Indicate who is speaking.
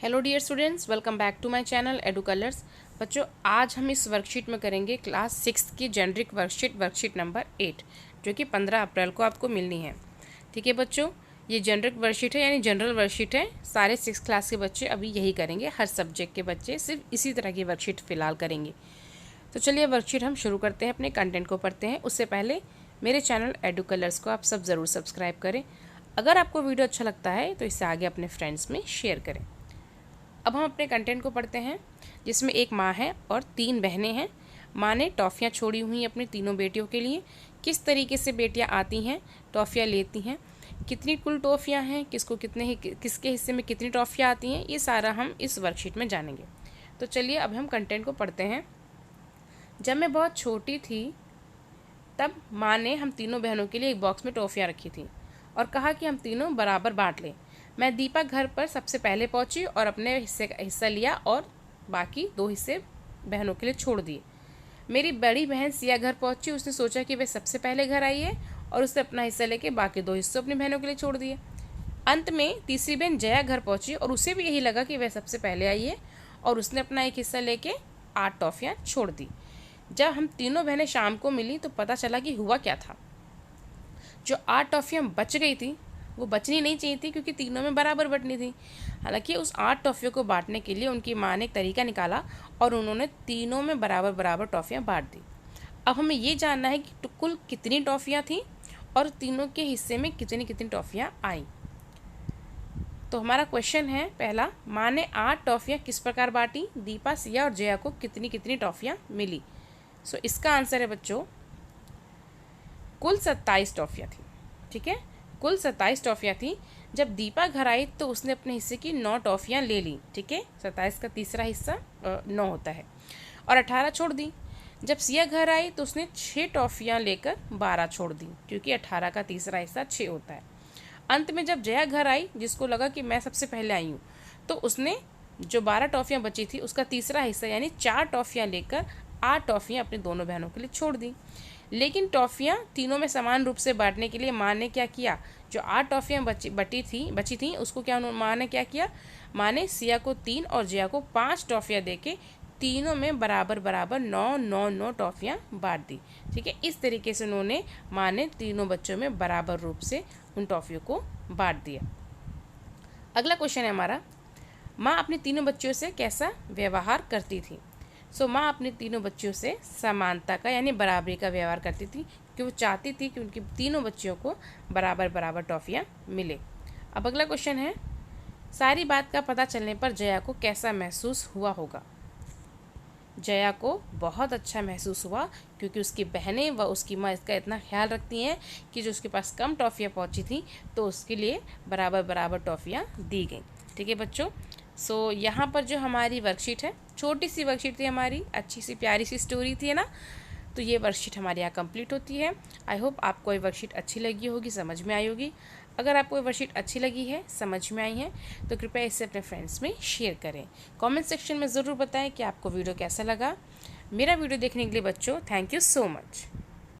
Speaker 1: Hello dear students, welcome back to my channel Edu Colours. बच्चों, आज हम इस वर्कशीट में करेंगे क्लास 6 की जेनरिक वर्कशीट नंबर 8, जो कि 15 अप्रैल को आपको मिलनी है। ठीक है बच्चों, ये जेनरिक वर्कशीट है यानी जनरल वर्कशीट है। सारे 6 क्लास के बच्चे अभी यही करेंगे, हर सब्जेक्ट के बच्चे सिर्फ इसी तरह की वर्कशीट फ़िलहाल करेंगे। तो चलिए वर्कशीट हम शुरू करते हैं, अपने कंटेंट को पढ़ते हैं। उससे पहले मेरे चैनल एडू कलर्स को आप सब ज़रूर सब्सक्राइब करें। अगर आपको वीडियो अच्छा लगता है तो इसे आगे अपने फ्रेंड्स में शेयर करें। अब हम अपने कंटेंट को पढ़ते हैं, जिसमें एक माँ है और 3 बहनें हैं। माँ ने टॉफ़ियाँ छोड़ी हुई अपनी तीनों बेटियों के लिए। किस तरीके से बेटियाँ आती हैं, टॉफ़ियाँ लेती हैं, कितनी कुल टॉफ़ियाँ हैं, किसके हिस्से में कितनी टॉफ़ियाँ आती हैं, ये सारा हम इस वर्कशीट में जानेंगे। तो चलिए अब हम कंटेंट को पढ़ते हैं। जब मैं बहुत छोटी थी तब माँ ने हम तीनों बहनों के लिए एक बॉक्स में टॉफ़ियाँ रखी थी और कहा कि हम तीनों बराबर बांट लें। मैं दीपा घर पर सबसे पहले पहुंची और अपने हिस्से का हिस्सा लिया और बाकी 2 हिस्से बहनों के लिए छोड़ दिए। मेरी बड़ी बहन सिया घर पहुंची। उसने सोचा कि वह सबसे पहले घर आई है और उसने अपना हिस्सा लेके बाकी 2 हिस्से अपनी बहनों के लिए छोड़ दिए। अंत में तीसरी बहन जया घर पहुंची और उसे भी यही लगा कि वह सबसे पहले आई है और उसने अपना एक हिस्सा लेके 8 टॉफ़ियाँ छोड़ दी। जब हम तीनों बहनें शाम को मिली तो पता चला कि हुआ क्या था। जो 8 टॉफ़ियाँ बच गई थी वो बचनी नहीं चाहिए थी, क्योंकि तीनों में बराबर बंटनी थी। हालांकि उस 8 टॉफ़ियों को बांटने के लिए उनकी माँ ने एक तरीका निकाला और उन्होंने तीनों में बराबर बराबर टॉफ़ियाँ बांट दी। अब हमें ये जानना है कि कुल कितनी टॉफ़ियाँ थीं और तीनों के हिस्से में कितनी कितनी टॉफ़ियाँ आईं। तो हमारा क्वेश्चन है पहला, माँ ने 8 टॉफ़ियाँ किस प्रकार बांटी, दीपा, सिया और जया को कितनी कितनी टॉफ़ियाँ मिली। सो इसका आंसर है बच्चों कुल 27 टॉफ़ियाँ थी। ठीक है, कुल 27 टॉफ़ियाँ थी। जब दीपा घर आई तो उसने अपने हिस्से की 9 टॉफ़ियाँ ले ली। ठीक है, 27 का तीसरा हिस्सा 9 होता है, और 18 छोड़ दी। जब सिया घर आई तो उसने 6 टॉफ़ियाँ लेकर 12 छोड़ दी, क्योंकि 18 का तीसरा हिस्सा 6 होता है। अंत में जब जया घर आई, जिसको लगा कि मैं सबसे पहले आई हूँ, तो उसने जो 12 टॉफ़ियाँ बची थी उसका तीसरा हिस्सा यानी 4 टॉफ़ियाँ लेकर 8 टॉफ़ियाँ अपनी दोनों बहनों के लिए छोड़ दी। लेकिन टॉफ़ियाँ तीनों में समान रूप से बांटने के लिए माँ ने क्या किया, जो 8 टॉफ़ियाँ बची थी उसको क्या माँ ने क्या किया, माँ ने सिया को 3 और जया को 5 टॉफ़ियाँ देके तीनों में बराबर बराबर 9 टॉफ़ियाँ बांट दी। ठीक है, इस तरीके से उन्होंने माँ ने तीनों बच्चों में बराबर रूप से उन टॉफ़ियों को बांट दिया। अगला क्वेश्चन है हमारा, माँ अपनी तीनों बच्चियों से कैसा व्यवहार करती थी। माँ अपनी तीनों बच्चियों से समानता का यानी बराबरी का व्यवहार करती थी, क्योंकि वो चाहती थी कि उनकी तीनों बच्चियों को बराबर बराबर टॉफ़ियाँ मिले। अब अगला क्वेश्चन है, सारी बात का पता चलने पर जया को कैसा महसूस हुआ होगा। जया को बहुत अच्छा महसूस हुआ, क्योंकि उसकी बहनें व उसकी माँ इसका इतना ख्याल रखती हैं कि जो उसके पास कम टॉफ़ियाँ पहुँची थी तो उसके लिए बराबर बराबर टॉफ़ियाँ दी गई। ठीक है बच्चों, यहाँ पर जो हमारी वर्कशीट है, छोटी सी वर्कशीट थी हमारी, अच्छी सी प्यारी सी स्टोरी थी, है ना। तो ये वर्कशीट हमारे यहाँ कंप्लीट होती है। आई होप आपको ये वर्कशीट अच्छी लगी होगी, समझ में आई होगी। अगर आपको ये वर्कशीट अच्छी लगी है, समझ में आई है, तो कृपया इसे अपने फ्रेंड्स में शेयर करें। कमेंट सेक्शन में ज़रूर बताएं कि आपको वीडियो कैसा लगा। मेरा वीडियो देखने के लिए बच्चों थैंक यू सो मच।